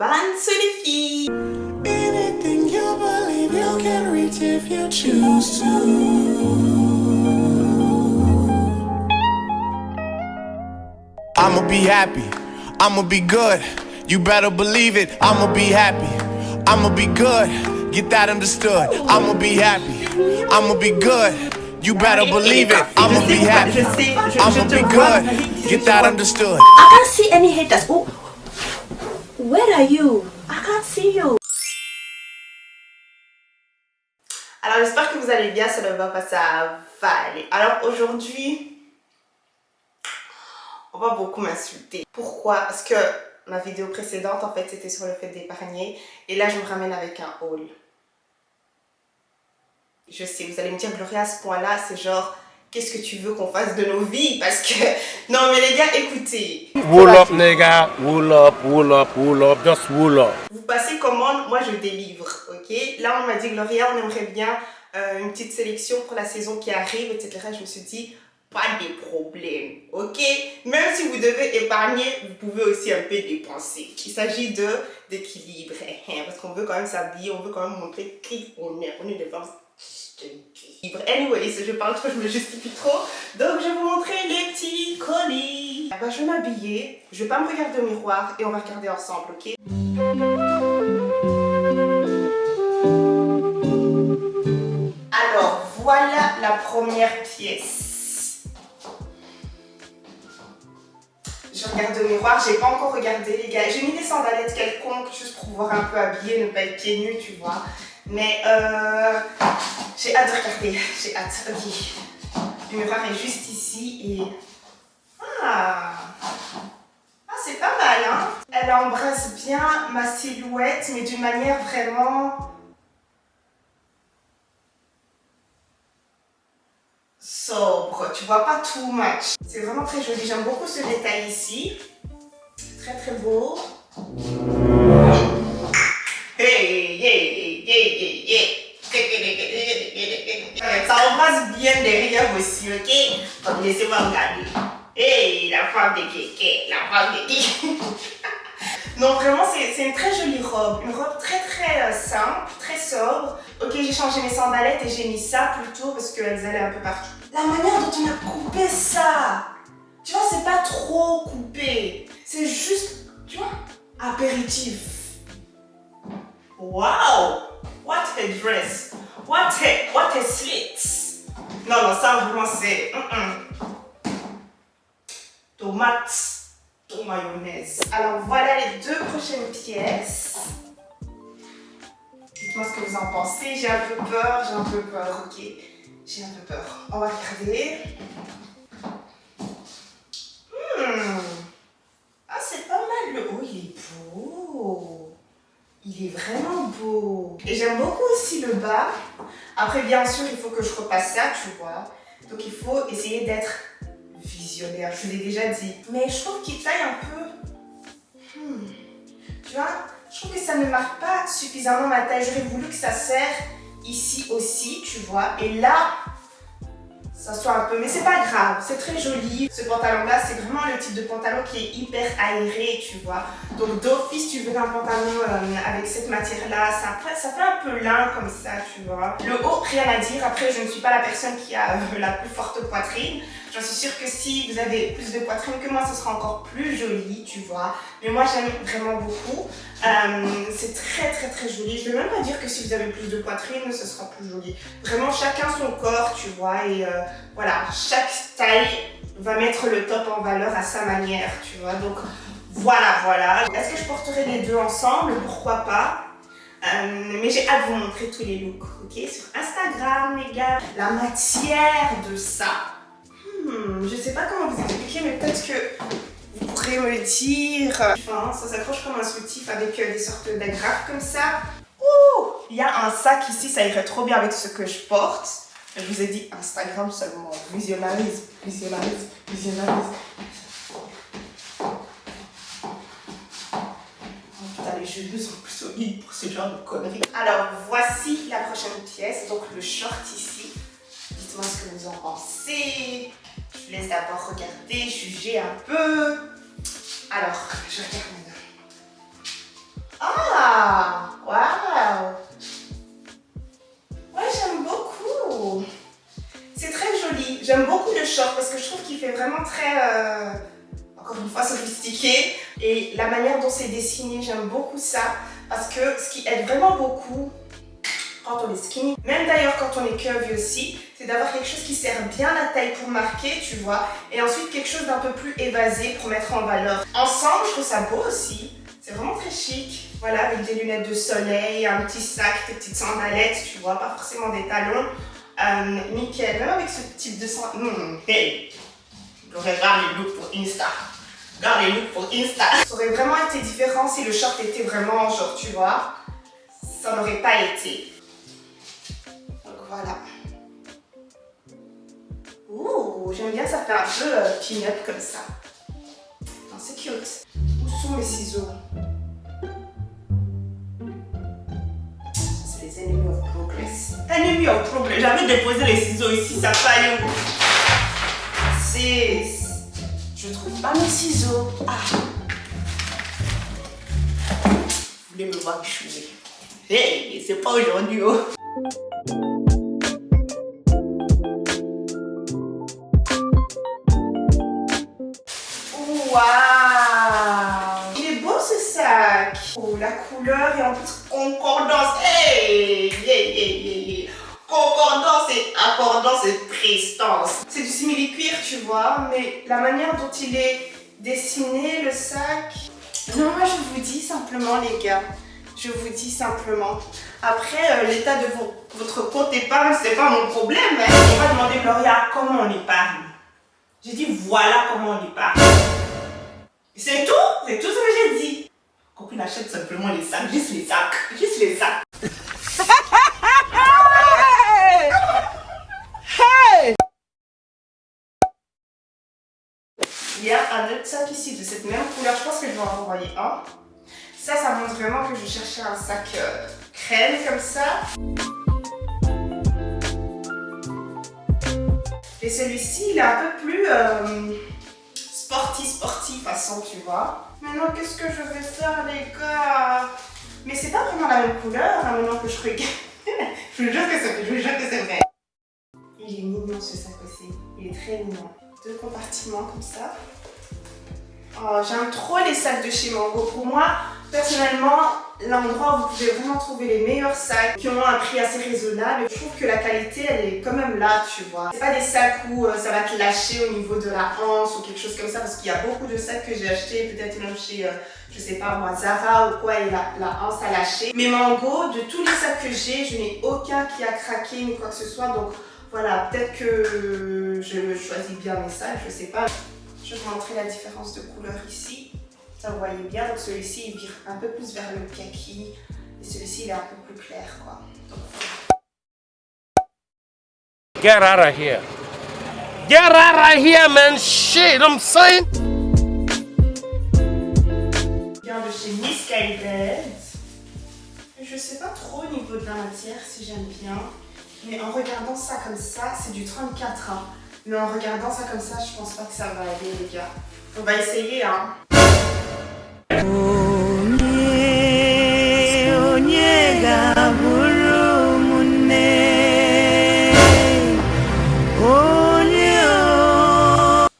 ban sur les filles. Anything you believe you can reach if you choose to. I'ma be happy, I'ma be good. You better believe it, I'ma be happy, I'ma be good. Get that understood. I'ma be happy, I'ma be good. You better believe it, I'ma be happy, I'ma be good. Get that understood. I can't see any haters. Oh, where are you? I can't see you. Alors j'espère que vous allez bien, ça ne va pas, ça va aller. Alors aujourd'hui, on va beaucoup m'insulter. Pourquoi? Parce que ma vidéo précédente en fait c'était sur le fait d'épargner et là je me ramène avec un haul. Je sais, vous allez me dire Gloria, à ce point là c'est genre qu'est-ce que tu veux qu'on fasse de nos vies? Parce que non mais les gars écoutez, wool up nigga, wool up, wool up, wool up, just wool up. vous passez commande, moi je délivre, ok? Là on m'a dit Gloria on aimerait bien une petite sélection pour la saison qui arrive, etc. Je me suis dit pas de problème, ok? Même si vous devez épargner, vous pouvez aussi un peu dépenser. Il s'agit d'équilibre, parce qu'on veut quand même s'habiller, on veut quand même montrer qui on est des femmes. Anyways, je parle trop, je me justifie trop. Donc je vais vous montrer les petits colis. Bah, je vais m'habiller, je vais pas me regarder au miroir et on va regarder ensemble, ok? Alors voilà la première pièce. Je regarde au miroir, j'ai pas encore regardé les gars. J'ai mis des sandalettes quelconques juste pour voir un peu habillée, ne pas être pieds nus, tu vois. Mais j'ai hâte de regarder, j'ai hâte. Ok, le miroir est juste ici et c'est pas mal hein. Elle embrasse bien ma silhouette mais d'une manière vraiment sobre, tu vois, pas too much. C'est vraiment très joli, j'aime beaucoup ce détail ici. Très très beau. Hey, hey, hey, hey, hey. Ça embrasse bien derrière aussi, ok? Donc laissez-moi regarder. Hey, la femme de kéké, la femme de kéké. Non, vraiment, c'est une très jolie robe. Une robe très très simple, très sobre. Ok, j'ai changé mes sandalettes et j'ai mis ça plutôt parce qu'elles allaient un peu partout. La manière dont on a coupé ça, tu vois, c'est pas trop coupé. C'est juste, tu vois, apéritif. Wow! What a dress! What a slits! Non, non, ça vraiment c'est... Tomates, mayonnaise. Alors voilà les deux prochaines pièces. Dites-moi ce que vous en pensez. J'ai un peu peur, ok? J'ai un peu peur. On va regarder. Ah, c'est pas mal le... Oh, il est beau! Il est vraiment beau. Et j'aime beaucoup aussi le bas. Après, bien sûr, il faut que je repasse ça, tu vois. Donc, il faut essayer d'être visionnaire. Je vous l'ai déjà dit. Mais je trouve qu'il taille un peu... Tu vois, je trouve que ça ne marque pas suffisamment ma taille. J'aurais voulu que ça serre ici aussi, tu vois. Et là, ça soit un peu... Mais c'est pas grave, c'est très joli. Ce pantalon-là, c'est vraiment le type de pantalon qui est hyper aéré, tu vois. Donc d'office, tu veux un pantalon avec cette matière-là. Ça fait un peu lin comme ça, tu vois. Le haut, rien à dire. Après, je ne suis pas la personne qui a la plus forte poitrine. J'en suis sûre que si vous avez plus de poitrine que moi, ce sera encore plus joli, tu vois. Mais moi, j'aime vraiment beaucoup. C'est très très très joli. Je ne vais même pas dire que si vous avez plus de poitrine, ce sera plus joli. Vraiment, chacun son corps, tu vois. Et voilà, chaque taille va mettre le top en valeur à sa manière, tu vois. Donc voilà. Est-ce que je porterai les deux ensemble? Pourquoi pas? Mais j'ai hâte de vous montrer tous les looks, ok? Sur Instagram, les gars. La matière de ça. Je sais pas comment vous expliquer, mais peut-être que vous pourrez me le dire. Enfin, ça s'accroche comme un soutif avec des sortes d'agrafes comme ça. Ouh! Il y a un sac ici, ça irait trop bien avec ce que je porte. Je vous ai dit Instagram seulement. Visionnarise. Les cheveux sont plus solides pour ce genre de conneries. Alors voici la prochaine pièce, donc le short ici. Dites-moi ce que vous en pensez. Je vous laisse d'abord regarder, juger un peu. Alors, je regarde maintenant. le short parce que je trouve qu'il fait vraiment très, encore une fois, sophistiqué. Et la manière dont c'est dessiné, j'aime beaucoup ça. Parce que ce qui aide vraiment beaucoup quand on est skinny, même d'ailleurs quand on est curvy aussi, c'est d'avoir quelque chose qui sert bien la taille pour marquer, tu vois. Et ensuite quelque chose d'un peu plus évasé pour mettre en valeur. Ensemble, je trouve ça beau aussi. C'est vraiment très chic. Voilà, avec des lunettes de soleil, un petit sac, des petites sandalettes, tu vois, pas forcément des talons. Nickel, même avec ce type de sandales. Hey, regarde les looks pour Insta. Regarde les looks pour Insta. Ça aurait vraiment été différent si le short était vraiment genre, tu vois. Ça n'aurait pas été. Donc voilà. Ouh, j'aime bien, ça fait un peu pin-up comme ça. Non, c'est cute. Où sont mes ciseaux? C'est les enemy of progress. Enemy of progress. J'avais déposé les ciseaux ici, ça faille où? C'est... Je trouve pas mes ciseaux. Ah. Vous voulez me voir échouer? Hey, c'est pas aujourd'hui, oh. Waouh! Il est beau ce sac. Oh, la couleur et en plus concordance. Hey! Concordance et accordance et prestance. C'est du simili-cuir, tu vois, mais la manière dont il est dessiné, le sac... Non, moi je vous dis simplement, les gars. Je vous dis simplement. Après, l'état de votre compte épargne, c'est pas mon problème. Hein. On va demander, Gloria, comment on épargne. J'ai dit, voilà comment on épargne. C'est tout ce que j'ai dit. Qu'on achète simplement les sacs, juste les sacs. Juste les sacs. Hey! Il y a un autre sac ici de cette même couleur. Je pense que je vais en envoyer un. Ça montre vraiment que je cherchais un sac crème comme ça. Et celui-ci, il est un peu plus sportif façon, tu vois. Maintenant, qu'est-ce que je vais faire, les gars? Mais c'est pas vraiment la même couleur, hein, maintenant que je regarde. Je vous jure que c'est vrai. Il est mignon ce sac aussi. Il est très mignon. 2 compartiments comme ça. Oh, j'aime trop les sacs de chez Mango. Pour moi, personnellement, l'endroit où vous pouvez vraiment trouver les meilleurs sacs qui ont un prix assez raisonnable. Je trouve que la qualité, elle est quand même là, tu vois. C'est pas des sacs où ça va te lâcher au niveau de la hanche ou quelque chose comme ça, parce qu'il y a beaucoup de sacs que j'ai achetés, peut-être même chez, je sais pas moi, Zara ou quoi, et la hanche a lâché. Mais Mango, de tous les sacs que j'ai, je n'ai aucun qui a craqué ni quoi que ce soit. Donc voilà, peut-être que je choisis bien mes sacs, je sais pas. Je vais vous montrer la différence de couleur ici. Ça, vous voyez bien. Donc celui-ci, il vire un peu plus vers le kaki. Et celui-ci, il est un peu plus clair, quoi. Donc, Get out of here. Get out of here, man. Shit, I'm saying. bien de chez Miss Kaibed. Je sais pas trop au niveau de la matière si j'aime bien. Mais en regardant ça comme ça, c'est du 34. Hein. Mais en regardant ça comme ça, je pense pas que ça va aller, les gars. On va essayer, hein.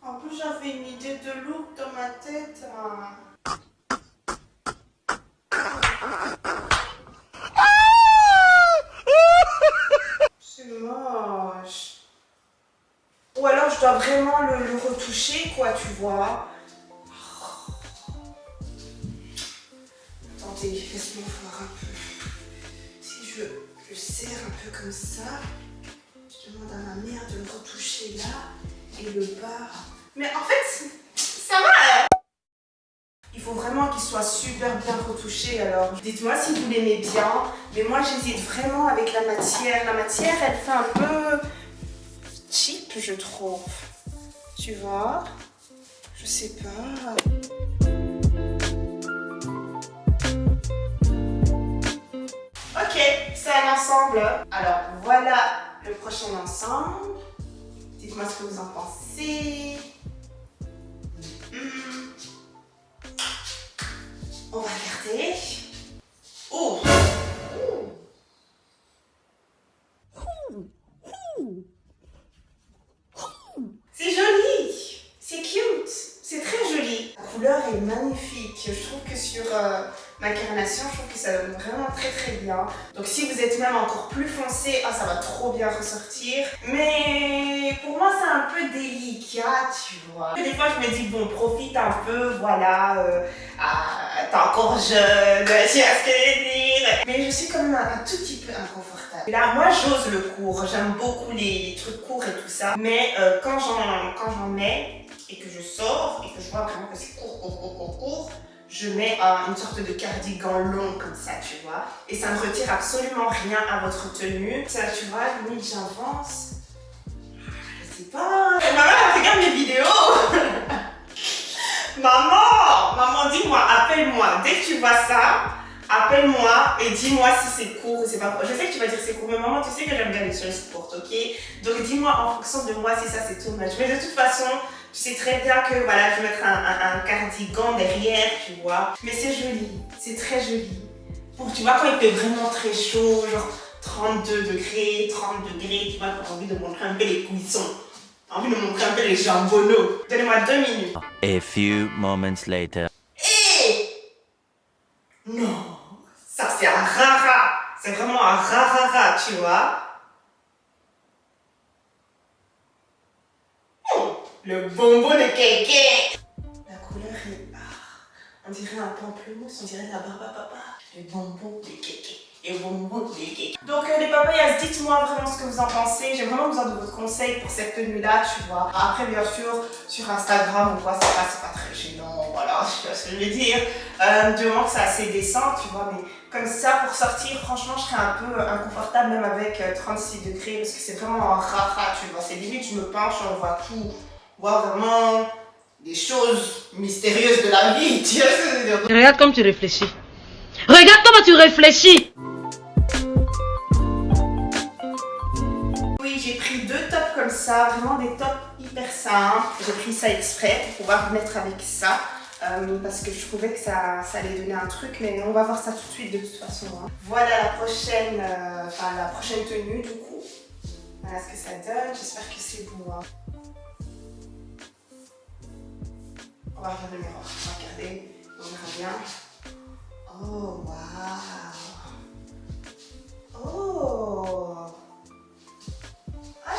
En plus, j'avais une idée de look dans ma tête. Hein. C'est moche. Ou alors, je dois vraiment le retoucher, quoi, tu vois. Attendez, laisse-moi voir un peu. Si je le serre un peu comme ça, je demande à ma mère de le retoucher là et le bas. Mais en fait, ça va! Il faut vraiment qu'il soit super bien retouché. Alors, dites-moi si vous l'aimez bien. Mais moi, j'hésite vraiment avec la matière. La matière, elle fait un peu cheap, je trouve. Tu vois? Je sais pas. Ok, c'est un ensemble. Alors voilà le prochain ensemble. Dites-moi ce que vous en pensez. On va regarder. Oh! Je trouve que sur ma carnation, je trouve que ça donne vraiment très très bien. Donc si vous êtes même encore plus foncé, ça va trop bien ressortir. Mais pour moi, c'est un peu délicat, tu vois. Des fois, je me dis, bon, profite un peu, voilà, t'es encore jeune, tu vois ce que je veux dire. Mais je suis quand même un tout petit peu inconfortable. Là, moi, j'ose le court. J'aime beaucoup les trucs courts et tout ça. Mais quand j'en mets et que je sors et que je vois vraiment que c'est court, je mets une sorte de cardigan long comme ça, tu vois. Et ça ne retire absolument rien à votre tenue. Ça, tu vois, limite, j'avance. Je sais pas. Et maman, elle regarde mes vidéos. Maman, dis-moi, appelle-moi. Dès que tu vois ça, appelle-moi et dis-moi si c'est court ou c'est pas court. Je sais que tu vas dire c'est court, mais maman, tu sais que j'aime bien les choses courtes, ok? Donc dis-moi en fonction de moi si ça c'est too much. Mais de toute façon, tu sais très bien que voilà, je vais mettre un cardigan derrière, tu vois. Mais c'est joli, c'est très joli. Pour, tu vois, quand il fait vraiment très chaud, genre 32 degrés, 30 degrés, tu vois, tu as envie de montrer un peu les cuissons. Tu as envie de montrer un peu les jambonneaux. Donnez-moi 2 minutes. A few moments later. Non, ça c'est un rara. C'est vraiment un rara, tu vois. Le bonbon de kéké. La couleur est... on dirait un pamplemousse, on dirait la barbe à papa. Le bonbon de kéké. Et bonbon de kéké. Donc les papayas, dites-moi vraiment ce que vous en pensez. J'ai vraiment besoin de votre conseil pour cette tenue-là, tu vois. Après, bien sûr, sur Instagram ou quoi, c'est pas très gênant. Voilà, je sais pas ce que je veux dire. Du moment que c'est assez décent, tu vois. Mais comme ça, pour sortir, franchement, je serais un peu inconfortable, même avec 36 degrés. Parce que c'est vraiment un rara, tu vois. C'est limite, je me penche, on voit tout. On voit vraiment des choses mystérieuses de la vie. Tu vois ce que je veux dire? Regarde comme tu réfléchis. Regarde comment tu réfléchis. Oui, j'ai pris 2 tops comme ça, vraiment des tops hyper simples. J'ai pris ça exprès pour pouvoir mettre avec ça. Parce que je trouvais que ça allait donner un truc, mais on va voir ça tout de suite de toute façon. Hein. Voilà la prochaine tenue du coup. Voilà ce que ça donne, j'espère que c'est beau. Hein. On va regarder le miroir, on va regarder, on verra bien. Oh waouh! Oh!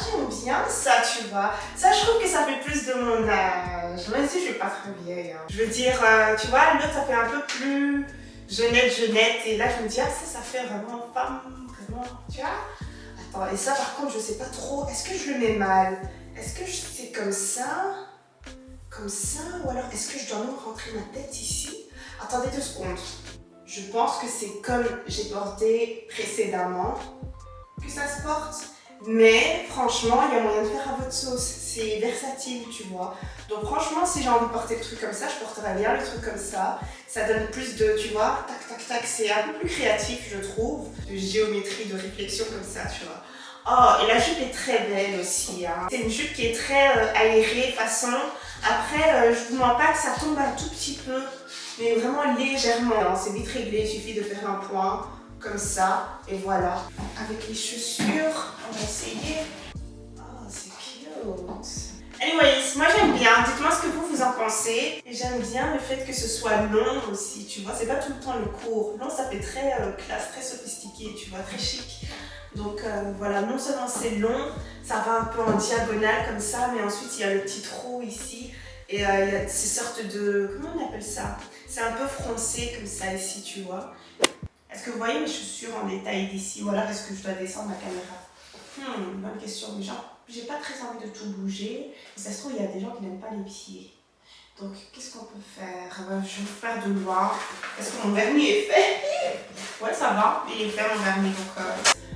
J'aime bien ça, tu vois. Ça, je trouve que ça fait plus de mon âge. Même si je suis pas très vieille. Hein. Je veux dire, tu vois, l'autre, ça fait un peu plus jeunette. Et là, je me dis, ça fait vraiment femme, vraiment, tu vois. Attends, et ça, par contre, je sais pas trop. Est-ce que je le mets mal? Est-ce que c'est comme ça? Comme ça? Ou alors, est-ce que je dois même rentrer ma tête ici? Attendez 2 secondes. Je pense que c'est comme j'ai porté précédemment que ça se porte. Mais franchement, il y a moyen de faire à votre sauce. C'est versatile, tu vois. Donc franchement, si j'ai envie de porter le truc comme ça, je porterais bien le truc comme ça. Ça donne plus de, tu vois, tac. C'est un peu plus créatif, je trouve. De géométrie, de réflexion comme ça, tu vois. Oh, et la jupe est très belle aussi. Hein. C'est une jupe qui est très aérée, façon. Après, je vous mens pas que ça tombe un tout petit peu, mais vraiment légèrement. C'est vite réglé, il suffit de faire un point. Comme ça, et voilà. Avec les chaussures, on va essayer. Oh, c'est cute. Anyways, moi j'aime bien. Dites-moi ce que vous en pensez. Et j'aime bien le fait que ce soit long aussi, tu vois. C'est pas tout le temps le court. Long, ça fait très classe, très sophistiqué, tu vois, très chic. Donc voilà, non seulement c'est long, ça va un peu en diagonale comme ça, mais ensuite il y a le petit trou ici. Et il y a ces sortes de... Comment on appelle ça? C'est un peu froncé comme ça ici, tu vois. Est-ce que vous voyez mes chaussures en détail d'ici? Ou alors est-ce que je dois descendre la caméra? Bonne question. Mais genre, j'ai pas très envie de tout bouger. Et ça se trouve, il y a des gens qui n'aiment pas les pieds. Donc, qu'est-ce qu'on peut faire? Je vais vous faire de loin. Est-ce que mon vernis est fait? Ouais, ça va. Il est fait, mon vernis. Donc,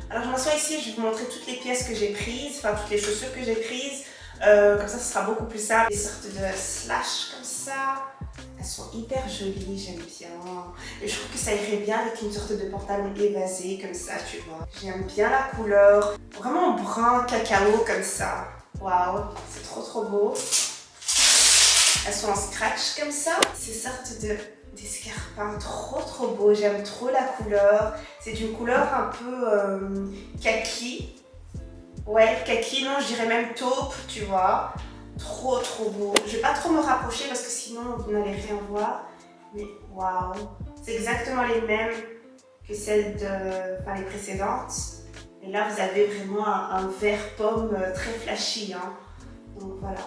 alors, je m'assois ici. Je vais vous montrer toutes les pièces que j'ai prises. Enfin, toutes les chaussures que j'ai prises. Comme ça, ce sera beaucoup plus simple. Des sortes de slash comme ça. Elles sont hyper jolies, j'aime bien. Et je trouve que ça irait bien avec une sorte de pantalon évasé comme ça, tu vois. J'aime bien la couleur. Vraiment brun cacao comme ça. Waouh, c'est trop beau. Elles sont en scratch comme ça. Ces sortes d'escarpins trop beaux. J'aime trop la couleur. C'est une couleur un peu kaki. Ouais, kaki, non, je dirais même taupe, tu vois. Trop beau. Je vais pas trop me rapprocher parce que sinon vous n'allez rien voir. Mais waouh, c'est exactement les mêmes que celles les précédentes. Et là, vous avez vraiment un vert pomme très flashy. Hein. Donc voilà.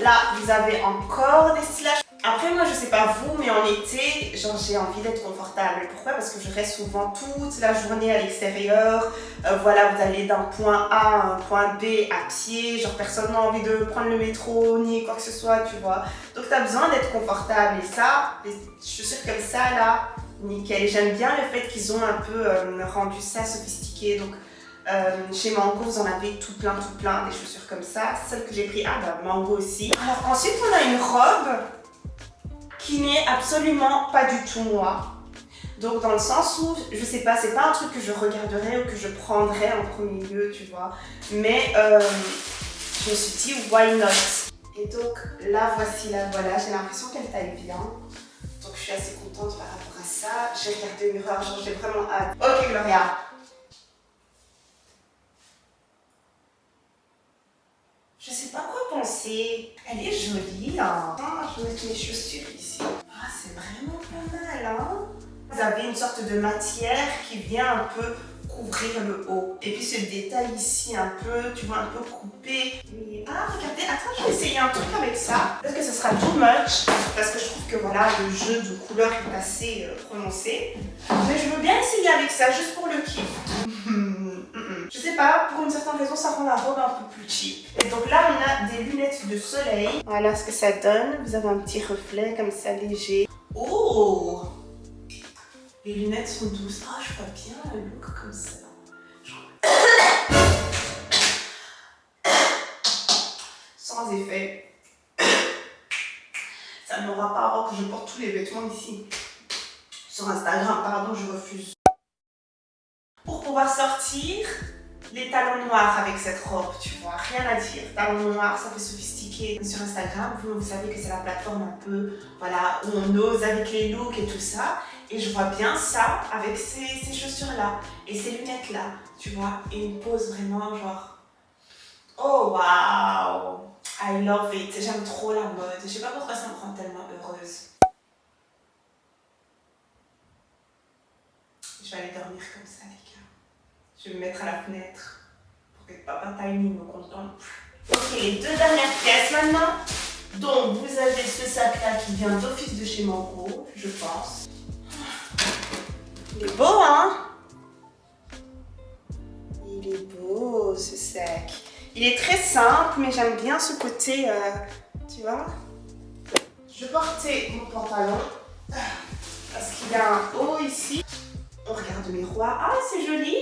Là, vous avez encore des stylages. Après, moi, je sais pas vous, mais en été, genre, j'ai envie d'être confortable. Pourquoi? Parce que je reste souvent toute la journée à l'extérieur. Voilà, vous allez d'un point A à un point B à pied. Genre, personne n'a envie de prendre le métro ni quoi que ce soit, tu vois. Donc, tu as besoin d'être confortable. Et ça, les chaussures comme ça, là, nickel. J'aime bien le fait qu'ils ont un peu rendu ça sophistiqué. Donc, chez Mango, vous en avez tout plein, des chaussures comme ça. Celle que j'ai pris, Mango aussi. Alors, ensuite, on a une robe qui n'est absolument pas du tout moi. Donc dans le sens où, je sais pas, c'est pas un truc que je regarderais ou que je prendrais en premier lieu, tu vois. Mais je me suis dit, why not? Et donc là, voici la voilà, j'ai l'impression qu'elle taille bien. Donc je suis assez contente par rapport à ça. J'ai regardé au miroir, genre j'ai vraiment hâte. Ok Gloria. Je sais pas quoi penser. Elle est jolie, hein. Je vais mettre mes chaussures ici. Ah, c'est vraiment pas mal, hein. Vous avez une sorte de matière qui vient un peu couvrir le haut. Et puis ce détail ici un peu, tu vois, un peu coupé. Mais, regardez, attends, je vais essayer un truc avec ça. Peut-être que ce sera too much, parce que je trouve que voilà, le jeu de couleurs est assez prononcé. Mais je veux bien essayer avec ça, juste pour le kiff. Je sais pas, pour une certaine raison, ça rend la robe un peu plus cheap. Et donc là, on a des lunettes de soleil. Voilà ce que ça donne. Vous avez un petit reflet comme ça, léger. Oh! Les lunettes sont douces. Ah, je vois bien le look comme ça. Sans effet. Ça n'aura pas à voir que je porte tous les vêtements ici. Sur Instagram, pardon, je refuse. Pour pouvoir sortir, les talons noirs avec cette robe, tu vois, rien à dire. Talons noirs, ça fait sophistiqué. Sur Instagram, vous savez que c'est la plateforme un peu, voilà, où on ose avec les looks et tout ça. Et je vois bien ça avec ces chaussures-là et ces lunettes-là, tu vois. Et une pose vraiment genre, oh wow, I love it. J'aime trop la mode. Je sais pas pourquoi ça me rend tellement heureuse. Je vais aller dormir comme ça, les gars. Je vais me mettre à la fenêtre pour que Papa Tiny me contemple. Ok, les deux dernières pièces maintenant. Donc, vous avez ce sac-là qui vient d'office de chez Mango, je pense. Il est beau, hein? Il est beau, ce sac. Il est très simple, mais j'aime bien ce côté, tu vois. Je portais mon pantalon parce qu'il y a un haut ici. On regarde le miroir. Ah, c'est joli.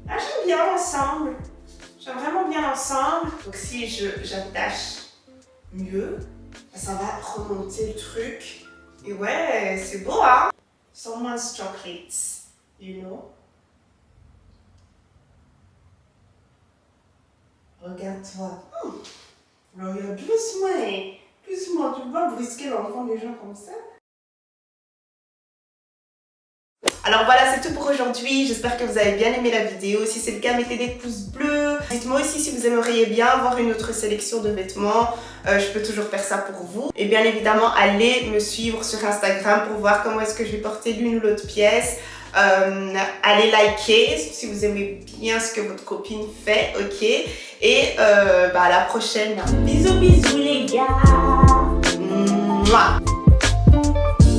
Ah, j'aime bien l'ensemble. J'aime vraiment bien l'ensemble. Donc si j'attache mieux, ça va remonter le truc. Et ouais, c'est beau, hein? Someone's chocolates, you know? Regarde-toi. Regarde doucement, tu peux pas brusquer l'enfant des gens comme ça. Alors voilà, c'est tout pour aujourd'hui. J'espère que vous avez bien aimé la vidéo. Si c'est le cas, mettez des pouces bleus. Dites-moi aussi si vous aimeriez bien avoir une autre sélection de vêtements. Je peux toujours faire ça pour vous. Et bien évidemment, allez me suivre sur Instagram pour voir comment est-ce que je vais porter l'une ou l'autre pièce. Allez liker si vous aimez bien ce que votre copine fait, ok? Et à la prochaine. Bisous les gars. Mouah.